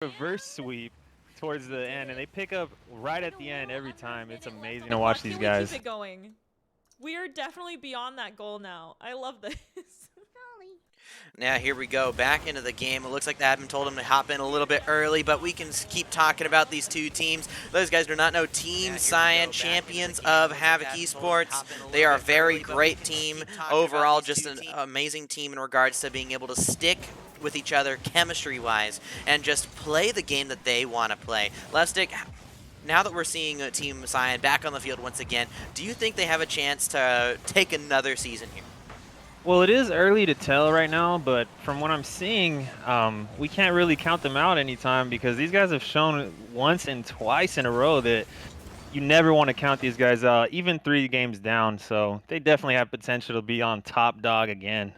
reverse sweep towards the end, and they pick up right at the end every time. It's amazing to watch these Why can't we guys. keep it going? We are definitely beyond that goal now. I love this. Now here we go, back into the game. It looks like the admin told him to hop in a little bit early, but we can keep talking about these two teams. Those guys do not know Team Cyan, champions of Havoc Esports. They are a very great team. Overall, just an amazing team in regards to being able to stick with each other chemistry-wise and just play the game that they want to play. Levstick, now that we're seeing Team Cyan back on the field once again, do you think they have a chance to take another season here? Well, it is early to tell right now, but from what I'm seeing, we can't really count them out anytime because these guys have shown once and twice in a row that you never want to count these guys out, even 3 games down. So they definitely have potential to be on top dog again.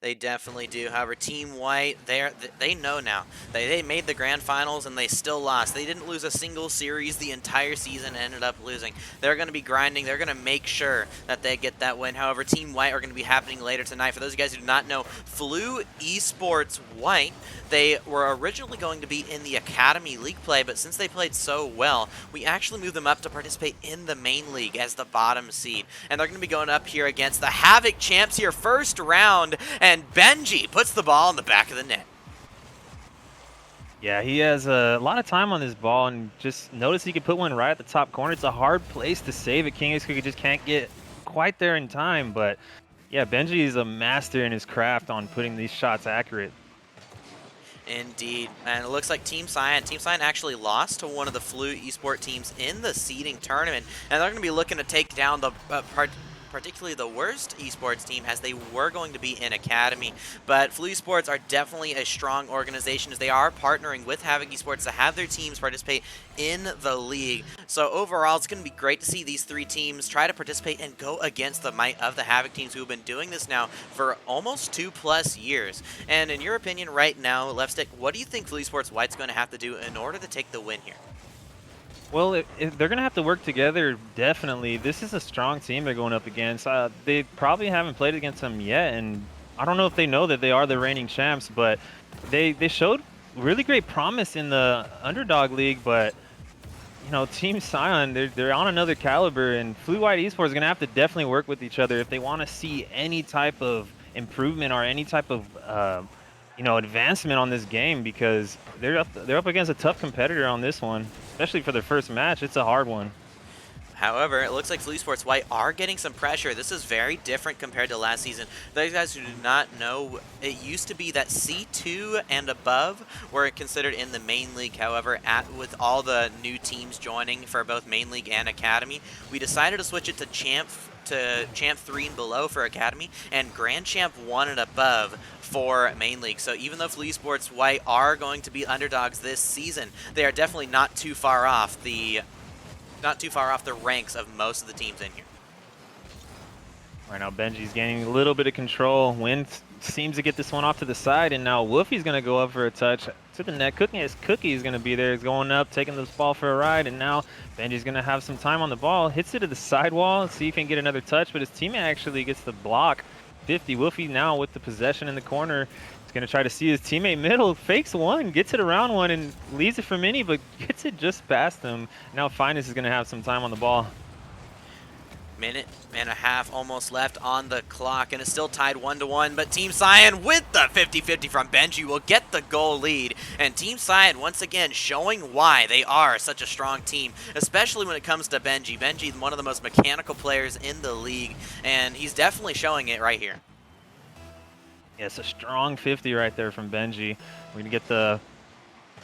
They definitely do. However, Team White, they know now. They made the grand finals and they still lost. They didn't lose a single series the entire season and ended up losing. They're going to be grinding. They're going to make sure that they get that win. However, Team White are going to be happening later tonight. For those of you guys who do not know, Flu Esports White, they were originally going to be in the Academy League play, but since they played so well, we actually moved them up to participate in the main league as the bottom seed. And they're going to be going up here against the Havoc champs here, first round, and Benji puts the ball in the back of the net. Yeah, he has a lot of time on this ball, and just notice he could put one right at the top corner. It's a hard place to save it. King Ace Cookie just can't get quite there in time, but yeah, Benji is a master in his craft on putting these shots accurate. Indeed, and it looks like Team Cyan actually lost to one of the Flu Esports teams in the seeding tournament, and they're going to be looking to take down the particularly the worst esports team, as they were going to be in Academy. But Flu Esports are definitely a strong organization, as they are partnering with Havoc Esports to have their teams participate in the league. So overall, it's going to be great to see these 3 teams try to participate and go against the might of the Havoc teams, who have been doing this now for almost 2+ years. And in your opinion right now, Levstick, what do you think Flu Esports White's going to have to do in order to take the win here? Well, if they're going to have to work together, definitely. This is a strong team they're going up against. They probably haven't played against them yet, and I don't know if they know that they are the reigning champs, but they showed really great promise in the underdog league, but you know, Team Cyan, they're on another caliber, and Flu White Esports is going to have to definitely work with each other if they want to see any type of improvement or any type of you know, advancement on this game, because they're up against a tough competitor on this one, especially for their first match. It's a hard one. However, it looks like Flu Esports White are getting some pressure. This is very different compared to last season. Those guys who do not know, it used to be that C2 and above were considered in the main league. However, with all the new teams joining for both main league and Academy, we decided to switch it to Champ 3 and below for Academy, and Grand Champ 1 and above for Main League. So even though Flu Esports White are going to be underdogs this season, they are definitely not too far off the ranks of most of the teams in here. Right now, Benji's gaining a little bit of control. Wind seems to get this one off to the side, and now Wolfie's going to go up for a touch to the net. Cookie is going to be there. He's going up, taking this ball for a ride, and now Benji's going to have some time on the ball. Hits it to the sidewall, see if he can get another touch, but his teammate actually gets the block. 50. Wolfie now with the possession in the corner. He's going to try to see his teammate middle. Fakes one, gets it around one, and leaves it for mini, but gets it just past him. Now Finest is going to have some time on the ball. Minute and a half almost left on the clock, and it's still tied 1-1, but Team Cyan with the 50-50 from Benji will get the goal lead, and Team Cyan once again showing why they are such a strong team, especially when it comes to Benji. Benji is one of the most mechanical players in the league, and he's definitely showing it right here. Yeah, it's a strong 50 right there from Benji. We're going to get the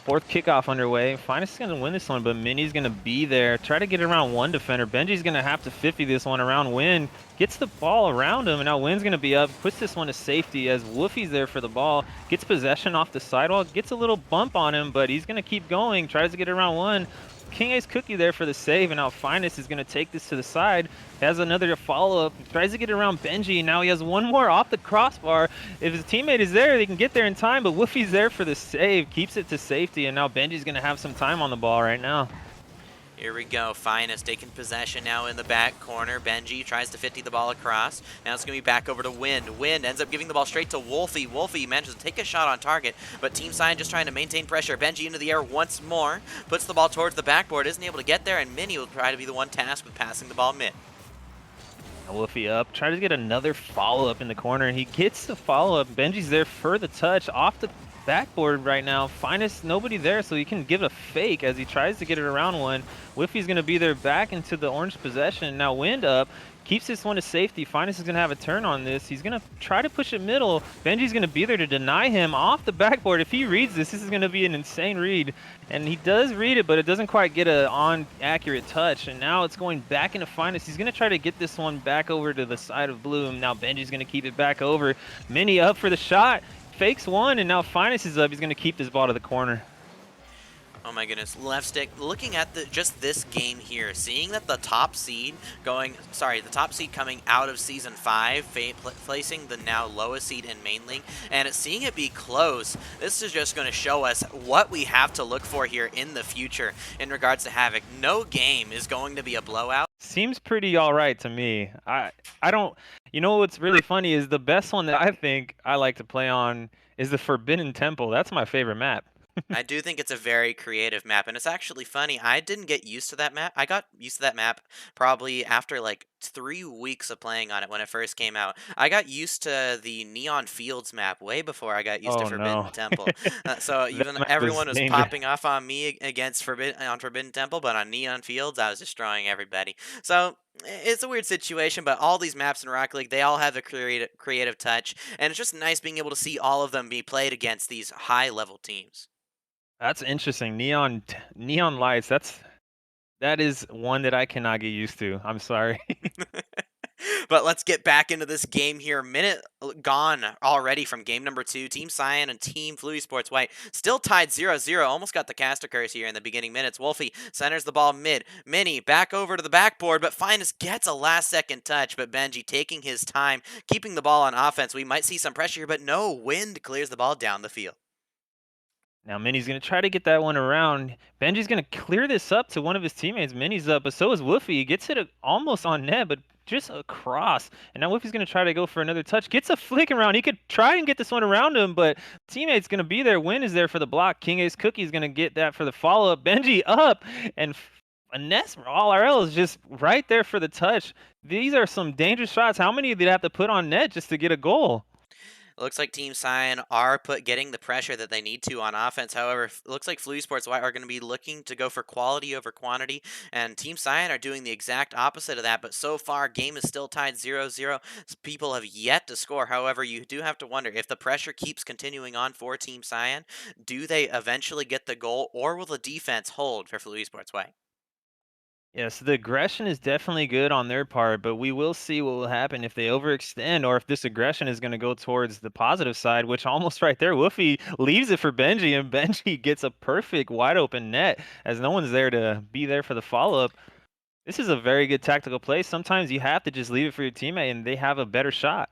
4th kickoff underway. Finest is going to win this one, but Mini's going to be there. Try to get around one defender. Benji's going to have to 50 this one around Win. Gets the ball around him, and now Win's going to be up. Puts this one to safety as Wolfie's there for the ball. Gets possession off the sidewall. Gets a little bump on him, but he's going to keep going. Tries to get around one. King Ace Cookie there for the save, and now Finest is going to take this to the side. Has another follow-up, tries to get around Benji. Now he has one more off the crossbar. If his teammate is there, they can get there in time, but Wolfie's there for the save, keeps it to safety, and now Benji's going to have some time on the ball right now. Here we go. Finest taking possession now in the back corner. Benji tries to 50 the ball across. Now it's going to be back over to Wind. Wind ends up giving the ball straight to Wolfie. Wolfie manages to take a shot on target, but Team Cyan just trying to maintain pressure. Benji into the air once more. Puts the ball towards the backboard. Isn't able to get there, and Mini will try to be the one tasked with passing the ball mid. Wolfie up, tries to get another follow-up in the corner. He gets the follow-up. Benji's there for the touch off the backboard right now. Finest, nobody there, so he can give a fake as he tries to get it around one. Wolfie's going to be there back into the orange possession. Now Wind up, keeps this one to safety. Finest is going to have a turn on this. He's going to try to push it middle. Benji's going to be there to deny him off the backboard. If he reads this, this is going to be an insane read. And he does read it, but it doesn't quite get a on-accurate touch. And now it's going back into Finest. He's going to try to get this one back over to the side of Bloom. Now Benji's going to keep it back over. Mini up for the shot. Fakes one, and now Finest is up. He's going to keep this ball to the corner. Oh my goodness, left stick, looking at just this game here, seeing that the top seed coming out of Season 5, placing the now lowest seed in Main League, and seeing it be close, this is just going to show us what we have to look for here in the future in regards to Havoc. No game is going to be a blowout. Seems pretty all right to me. I don't, you know what's really funny is the best one that I think I like to play on is the Forbidden Temple. That's my favorite map. I do think it's a very creative map, and it's actually funny. I didn't get used to that map. I got used to that map probably after like 3 weeks of playing on it when it first came out. I got used to the Neon Fields map way before I got used to Oh Forbidden no. Temple. So That even map everyone was dangerous. popping off on me against Forbidden Temple, but on Neon Fields, I was destroying everybody. So it's a weird situation, but all these maps in Rocket League, they all have a creative touch, and it's just nice being able to see all of them be played against these high-level teams. That's interesting. Neon lights. That is one that I cannot get used to. I'm sorry. But let's get back into this game here. Minute gone already from game number 2. Team Cyan and Team Flu Esports White still tied 0-0. Almost got the caster curse here in the beginning minutes. Wolfie centers the ball mid. Mini back over to the backboard, but Finest gets a last-second touch. But Benji taking his time, keeping the ball on offense. We might see some pressure here, but no. Wind clears the ball down the field. Now Mini's going to try to get that one around. Benji's going to clear this up to one of his teammates. Mini's up, but so is Wolfie. He gets it almost on net, but just across. And now Wolfie's going to try to go for another touch. Gets a flick around. He could try and get this one around him, but teammate's going to be there. Win is there for the block. King Ace Cookie's going to get that for the follow-up. Benji up, and Finesse all RL is just right there for the touch. These are some dangerous shots. How many did they have to put on net just to get a goal? It looks like Team Cyan are getting the pressure that they need to on offense. However, it looks like Flu Esports White are going to be looking to go for quality over quantity, and Team Cyan are doing the exact opposite of that. But so far, game is still tied 0-0. People have yet to score. However, you do have to wonder if the pressure keeps continuing on for Team Cyan, do they eventually get the goal, or will the defense hold for Flu Esports White? Yes, the aggression is definitely good on their part, but we will see what will happen if they overextend or if this aggression is going to go towards the positive side, which almost right there, Wolfie leaves it for Benji, and Benji gets a perfect wide open net as no one's there to be there for the follow-up. This is a very good tactical play. Sometimes you have to just leave it for your teammate and they have a better shot.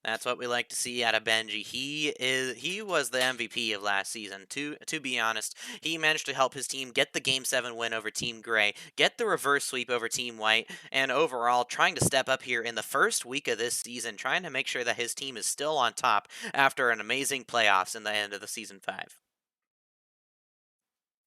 That's what we like to see out of Benji. He was the MVP of last season. To be honest, he managed to help his team get the Game 7 win over Team Gray, get the reverse sweep over Team White, and overall trying to step up here in the first week of this season, trying to make sure that his team is still on top after an amazing playoffs in the end of the Season 5.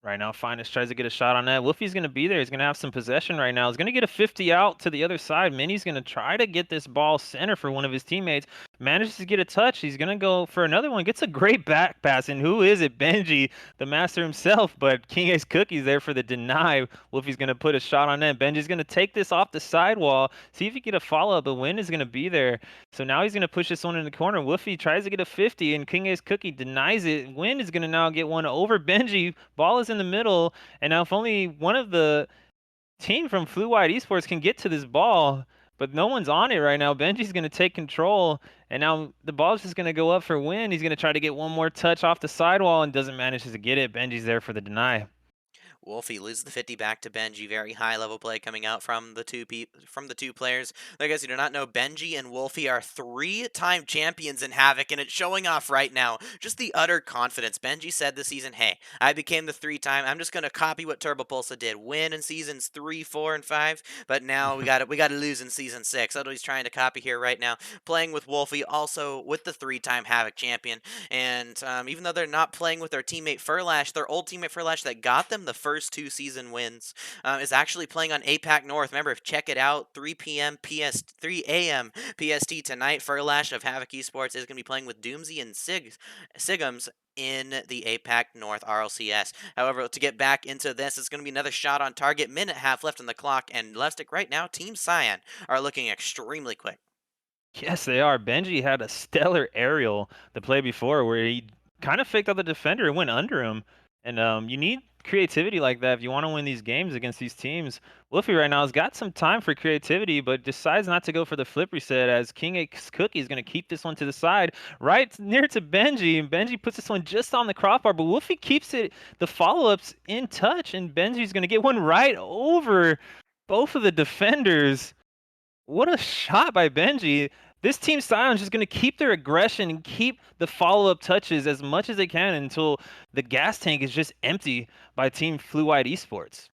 Right now, Finest tries to get a shot on that. Wolfie's going to be there. He's going to have some possession right now. He's going to get a 50 out to the other side. Mini's going to try to get this ball center for one of his teammates. Manages to get a touch. He's going to go for another one. Gets a great back pass. And who is it? Benji, the master himself. But King Ace Cookie's there for the deny. Wolfie's going to put a shot on that. Benji's going to take this off the sidewall. See if he can get a follow-up. But Win is going to be there. So now he's going to push this one in the corner. Wolfie tries to get a 50. And King Ace Cookie denies it. Win is going to now get one over Benji. Ball is in the middle, and now if only one of the team from Flu White Esports can get to this ball, but no one's on it right now. Benji's going to take control, and now the ball's just going to go up for Win. He's going to try to get one more touch off the sidewall and doesn't manage to get it. Benji's there for the deny. Wolfie loses the 50 back to Benji. Very high level play coming out from the two players. I guess you do not know, Benji and Wolfie are 3-time champions in Havoc, and it's showing off right now. Just the utter confidence. Benji said this season, "Hey, I became the 3-time. I'm just gonna copy what Turbo Pulsa did. Win in seasons 3, 4, and 5. But now we got to lose in season 6." That's what he's trying to copy here right now. Playing with Wolfie, also with the 3-time Havoc champion. And even though they're not playing with their teammate Furlash, their old teammate Furlash that got them the first 2 season wins, is actually playing on APAC North. Remember, check it out, 3 p.m. 3 a.m. PST tonight. Furlash of Havoc Esports is going to be playing with Doomsy and Sigums in the APAC North RLCS. However, to get back into this, it's going to be another shot on target. Minute half left on the clock, and Lefstick right now, Team Cyan are looking extremely quick. Yes, they are. Benji had a stellar aerial the play before where he kind of faked out the defender and went under him. And you need creativity like that if you want to win these games against these teams. Wolfie right now has got some time for creativity, but decides not to go for the flip reset as King X Cookie is going to keep this one to the side, right near to Benji. And Benji puts this one just on the crossbar, but Wolfie keeps the follow-ups in touch, and Benji's going to get one right over both of the defenders. What a shot by Benji. This team Cyan is just going to keep their aggression and keep the follow-up touches as much as they can until the gas tank is just empty by Team Flu White Esports.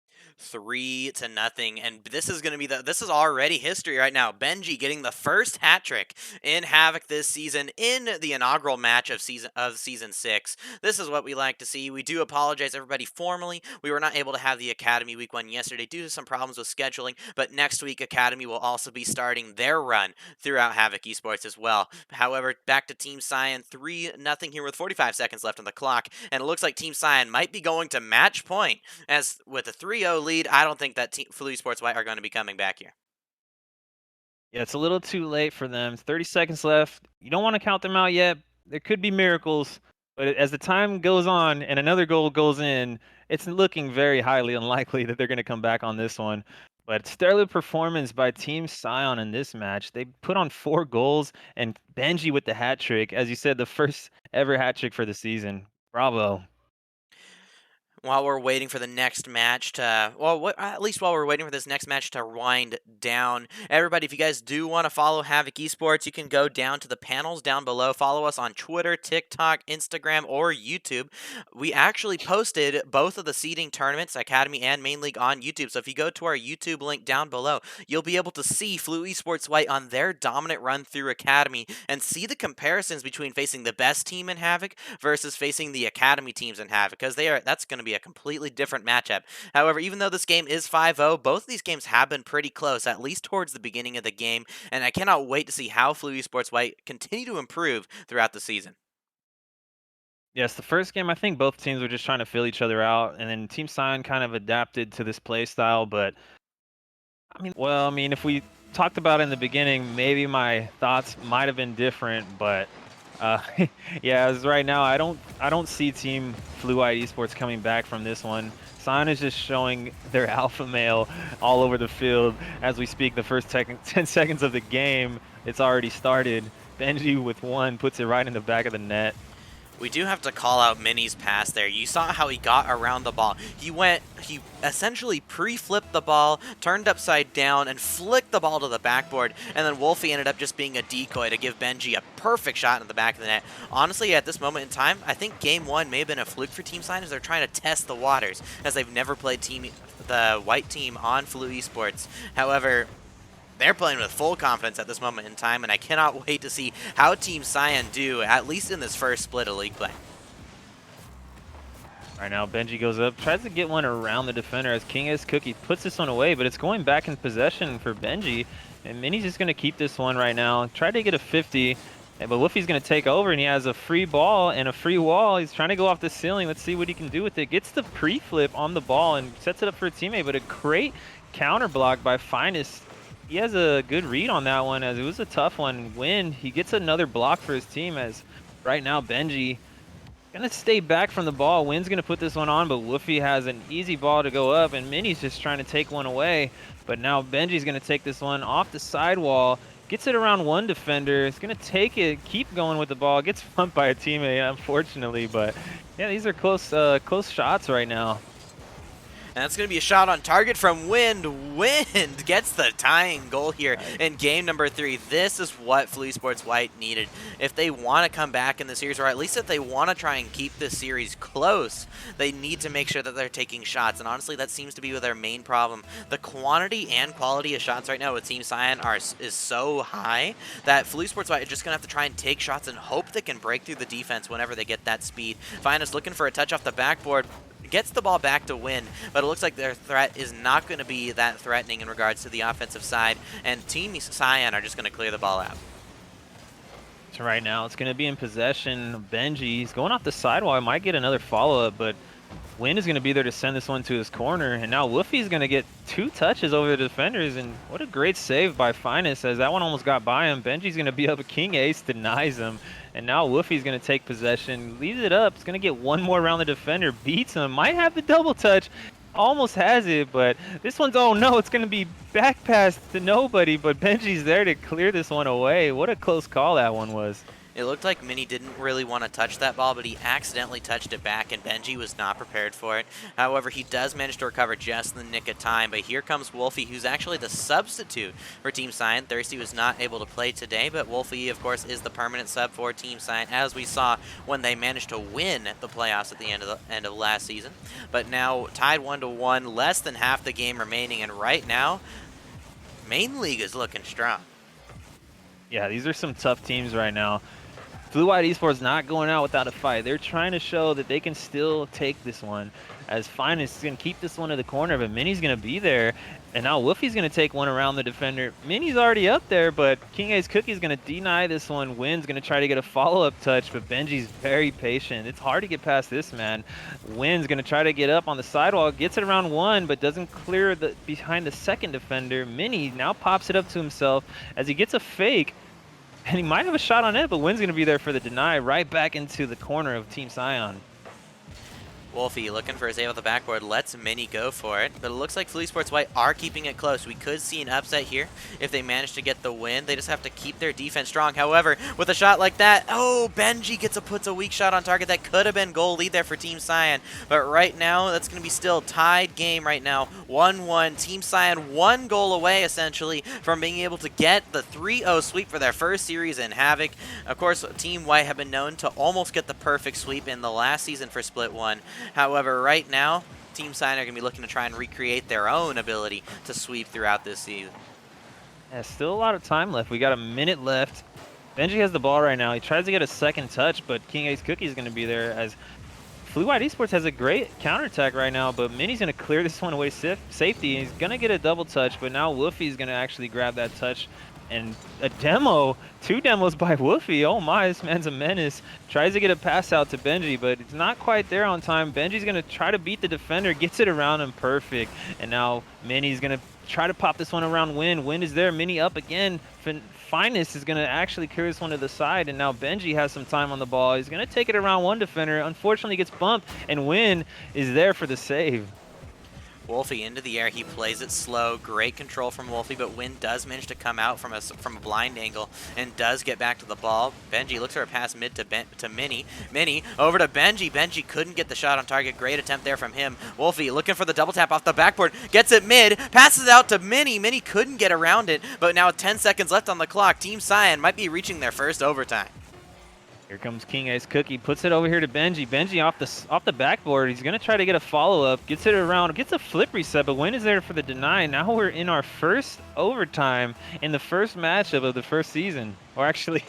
3-0, and this is going to be this is already history right now. Benji getting the first hat trick in Havoc this season in the inaugural match of season 6. This is what we like to see. We do apologize, everybody, formally. We were not able to have the Academy Week 1 yesterday due to some problems with scheduling, but next week Academy will also be starting their run throughout Havoc Esports as well. However, back to Team Cyan, 3-0 here with 45 seconds left on the clock, and it looks like Team Cyan might be going to match point, as with a 3-0 lead, I don't think that Flu Esports White are going to be coming back here. Yeah, it's a little too late for them. 30 seconds left. You don't want to count them out yet. There could be miracles, but as the time goes on and another goal goes in, it's looking very highly unlikely that they're going to come back on this one. But stellar performance by Team Cyan in this match. They put on 4 goals, and Benji with the hat trick. As you said, the first ever hat trick for the season. Bravo. While we're waiting for the next match to, at least while we're waiting for this next match to wind down, everybody, if you guys do want to follow Havoc Esports, you can go down to the panels down below. Follow us on Twitter, TikTok, Instagram, or YouTube. We actually posted both of the seeding tournaments, Academy and Main League, on YouTube. So if you go to our YouTube link down below, you'll be able to see Flu Esports White on their dominant run through Academy and see the comparisons between facing the best team in Havoc versus facing the Academy teams in Havoc, because that's going to be a completely different matchup. However, even though this game is 5-0, both of these games have been pretty close, at least towards the beginning of the game, and I cannot wait to see how Flu Esports White continue to improve throughout the season. Yes, the first game, I think both teams were just trying to fill each other out, and then Team Cyan kind of adapted to this play style, but I mean, if we talked about it in the beginning, maybe my thoughts might have been different, but yeah, as right now, I don't see Team Flu White Esports coming back from this one. Cyan is just showing their alpha male all over the field as we speak. The first 10 seconds of the game, it's already started. Benji with 1 puts it right in the back of the net. We do have to call out Mini's pass there. You saw how he got around the ball. He essentially pre-flipped the ball, turned upside down, and flicked the ball to the backboard, and then Wolfie ended up just being a decoy to give Benji a perfect shot in the back of the net. Honestly, at this moment in time, I think Game 1 may have been a fluke for Team Cyan as they're trying to test the waters, as they've never played the white team on Flu Esports. However, they're playing with full confidence at this moment in time, and I cannot wait to see how Team Cyan do, at least in this first split of league play. Right now, Benji goes up, tries to get one around the defender as King S Cookie puts this one away, but it's going back in possession for Benji, and Mini's just going to keep this one right now. Try to get a 50, but Wolfie's going to take over, and he has a free ball and a free wall. He's trying to go off the ceiling. Let's see what he can do with it. Gets the pre-flip on the ball and sets it up for a teammate, but a great counter block by Finest. He has a good read on that one, as it was a tough one. Win, he gets another block for his team, as right now Benji gonna stay back from the ball. Win's gonna put this one on, but Wolfie has an easy ball to go up, and Mini's just trying to take one away. But now Benji's gonna take this one off the sidewall, gets it around 1 defender. It's gonna take it, keep going with the ball, gets bumped by a teammate, unfortunately. But yeah, these are close shots right now. And that's going to be a shot on target from Wind. Wind gets the tying goal here in game number 3. This is what Flu Esports White needed. If they want to come back in the series, or at least if they want to try and keep this series close, they need to make sure that they're taking shots. And honestly, that seems to be their main problem. The quantity and quality of shots right now with Team Cyan is so high that Flu Esports White are just going to have to try and take shots and hope they can break through the defense whenever they get that speed. Finest looking for a touch off the backboard. Gets the ball back to Win, but it looks like their threat is not going to be that threatening in regards to the offensive side, and Team Cyan are just going to clear the ball out. So right now, it's going to be in possession. Benji, he's going off the sidewall. Might get another follow-up, but Win is going to be there to send this one to his corner, and now Woofy's going to get 2 touches over the defenders, and what a great save by Finest, as that one almost got by him. Benji's going to be up, a King Ace denies him, and now Woofy's going to take possession, leaves it up. He's going to get one more around the defender, beats him, might have the double touch, almost has it, but this one's, oh no, it's going to be back pass to nobody, but Benji's there to clear this one away. What a close call that one was. It looked like Mini didn't really want to touch that ball, but he accidentally touched it back, and Benji was not prepared for it. However, he does manage to recover just in the nick of time, but here comes Wolfie, who's actually the substitute for Team Cyan. Thirsty was not able to play today, but Wolfie, of course, is the permanent sub for Team Cyan, as we saw when they managed to win the playoffs at the end of last season. But now tied 1-1, less than half the game remaining, and right now, Main League is looking strong. Yeah, these are some tough teams right now. Flu White Esports not going out without a fight. They're trying to show that they can still take this one. As Finest is going to keep this one to the corner, but Mini's going to be there. And now Woofy's going to take one around the defender. Mini's already up there, but King Ace Cookie's going to deny this one. Win's going to try to get a follow-up touch, but Benji's very patient. It's hard to get past this man. Win's going to try to get up on the sidewall, gets it around 1, but doesn't clear the behind the second defender. Mini now pops it up to himself as he gets a fake. And he might have a shot on it, but Win's going to be there for the deny, right back into the corner of Team Cyan. Wolfie looking for a save off the backboard, lets Mini go for it, but it looks like Flu Esports White are keeping it close. We could see an upset here if they manage to get the win. They just have to keep their defense strong. However, with a shot like that, oh, Benji puts a weak shot on target. That could have been goal lead there for Team Cyan, but right now, that's going to be still tied game right now, 1-1. Team Cyan 1 goal away, essentially, from being able to get the 3-0 sweep for their first series in Havoc. Of course, Team White have been known to almost get the perfect sweep in the last season for Split 1. However, right now, Team Cyan are going to be looking to try and recreate their own ability to sweep throughout this season. Yeah, still a lot of time left. We got a minute left. Benji has the ball right now. He tries to get a second touch, but King Ace Cookie is going to be there as Flu White Esports has a great counterattack right now, but Mini's going to clear this one away safety. He's going to get a double touch, but now Woofy's going to actually grab that touch. And a demo, 2 demos by Woofy. Oh my, this man's a menace. Tries to get a pass out to Benji, but it's not quite there on time. Benji's going to try to beat the defender, gets it around him perfect. And now Mini's going to try to pop this one around Win. Win is there, Mini up again. Finest is going to actually clear this one to the side, and now Benji has some time on the ball. He's going to take it around 1 defender. Unfortunately, gets bumped, and Win is there for the save. Wolfie into the air, he plays it slow, great control from Wolfie, but Win does manage to come out from a blind angle and does get back to the ball. Benji looks for a pass mid to Mini. Mini over to Benji. Benji couldn't get the shot on target. Great attempt there from him. Wolfie looking for the double tap off the backboard, gets it mid, passes out to Mini. Mini couldn't get around it, but now with 10 seconds left on the clock, Team Cyan might be reaching their first overtime. Here comes King Ace Cookie, puts it over here to Benji. Benji off the backboard. He's going to try to get a follow-up, gets it around, gets a flip reset, but Win is there for the deny. Now we're in our first overtime in the first matchup of the first season. Or actually,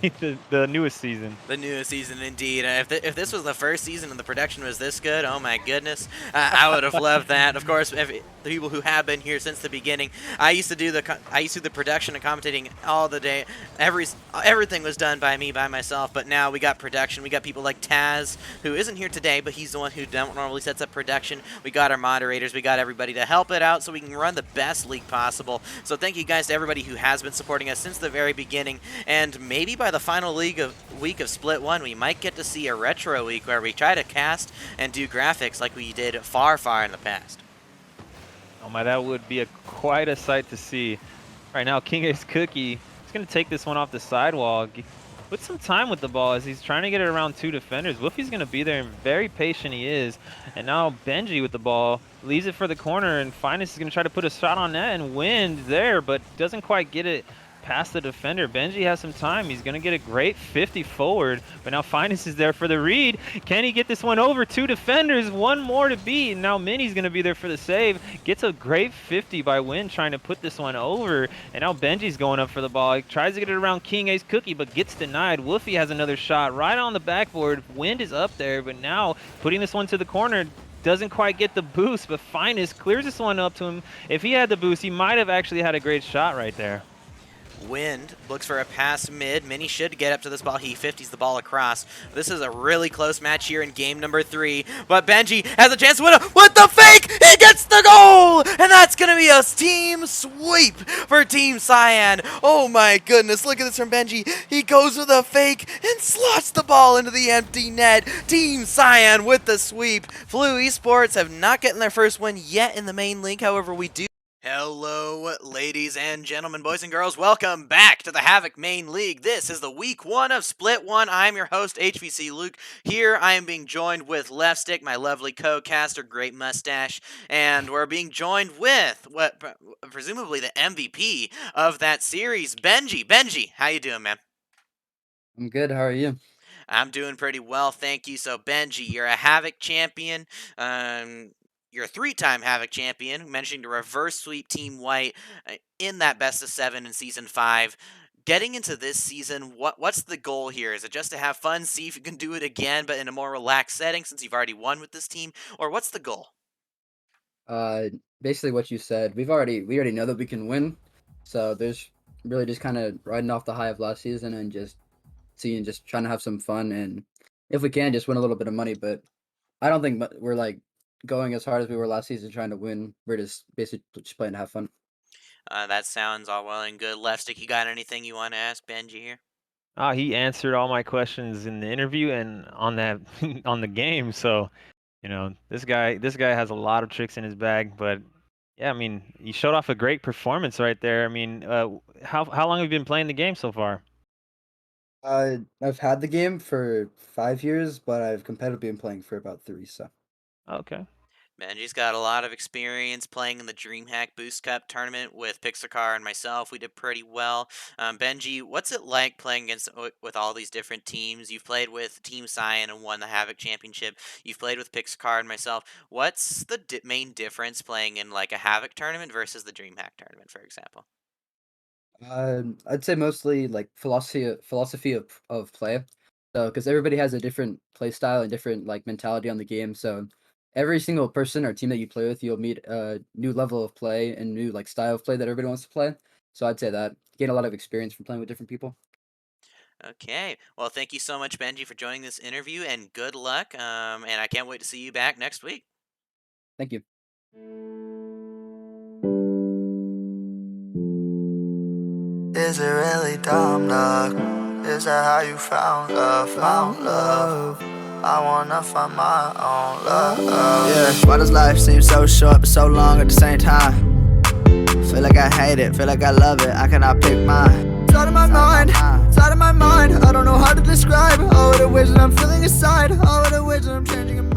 the newest season. The newest season, indeed. If this was the first season and the production was this good, oh my goodness, I would have loved that. Of course, the people who have been here since the beginning, I used to do the production and commentating all the day. Everything was done by me, by myself. But now we got production. We got people like Taz, who isn't here today, but he's the one who normally sets up production. We got our moderators. We got everybody to help it out so we can run the best league possible. So thank you guys to everybody who has been supporting us since the very beginning. And maybe by the final week of Split 1, we might get to see a retro week where we try to cast and do graphics like we did far in the past. Oh my, that would be quite a sight to see. Right now, King Ace Cookie is going to take this one off the sidewall. with some time with the ball as he's trying to get it around 2 defenders. Wolfie's going to be there, and very patient he is. And now Benji with the ball leaves it for the corner, and Finest is going to try to put a shot on net, and Wind there, but doesn't quite get it past the defender. Benji has some time. He's going to get a great 50 forward, but now Finest is there for the read. Can he get this one over? 2 defenders, 1 more to beat, and now Minnie's going to be there for the save. Gets a great 50 by Wind trying to put this one over, and now Benji's going up for the ball. He tries to get it around King Ace Cookie, but gets denied. Wolfie has another shot right on the backboard. Wind is up there, but now putting this one to the corner, doesn't quite get the boost, but Finest clears this one up to him. If he had the boost, he might have actually had a great shot right there. Wind looks for a pass mid. Minnie should get up to this ball. He 50s the ball across. This is a really close match here in game number 3. But Benji has a chance to win it with the fake. He gets the goal! And that's going to be a team sweep for Team Cyan. Oh my goodness. Look at this from Benji. He goes with a fake and slots the ball into the empty net. Team Cyan with the sweep. Flu Esports have not gotten their first win yet in the main league. However, we do. Hello, ladies and gentlemen, boys and girls. Welcome back to the Havoc Main League. This is the week 1 of Split 1. I'm your host, HVC Luke. Here I am being joined with Left Stick, my lovely co-caster, great mustache, and we're being joined with what presumably the MVP of that series, Benji. Benji, how you doing, man? I'm good. How are you? I'm doing pretty well, thank you. So, Benji, you're a Havoc champion. You're a 3-time Havoc champion, managing to reverse sweep Team White in that best of 7 in Season 5. Getting into this season, what's the goal here? Is it just to have fun, see if you can do it again, but in a more relaxed setting since you've already won with this team? Or what's the goal? Basically what you said. We already know that we can win, so there's really just kind of riding off the high of last season and just trying to have some fun, and if we can, just win a little bit of money. But I don't think we're like going as hard as we were last season trying to win. We're just basically just playing to have fun. That sounds all well and good. Left Stick, you got anything you want to ask Benji here? He answered all my questions in the interview and on that on the game. So, this guy has a lot of tricks in his bag. But yeah, I mean, he showed off a great performance right there. I mean, how long have you been playing the game so far? I've had the game for 5 years, but I've competitively been playing for about 3. So. Okay. Benji's got a lot of experience playing in the DreamHack Boost Cup tournament with Pixelcar and myself. We did pretty well. Benji, what's it like playing against with all these different teams? You've played with Team Cyan and won the Havoc Championship. You've played with Pixelcar and myself. What's the main difference playing in like a Havoc tournament versus the DreamHack tournament, for example? I'd say mostly like philosophy of play. So, because everybody has a different play style and different like mentality on the game, so every single person or team that you play with, you'll meet a new level of play and new like style of play that everybody wants to play. So I'd say that gain a lot of experience from playing with different people. Okay. Well, thank you so much, Benji, for joining this interview, and good luck. And I can't wait to see you back next week. Thank you. Is it really dumb luck? Is that how you found love? Found love. I wanna find my own love. Yeah, why does life seem so short but so long at the same time? Feel like I hate it, feel like I love it, I cannot pick mine. It's out of my mind, it's out of my mind. I don't know how to describe all of the ways that I'm feeling inside, all of the ways that I'm changing.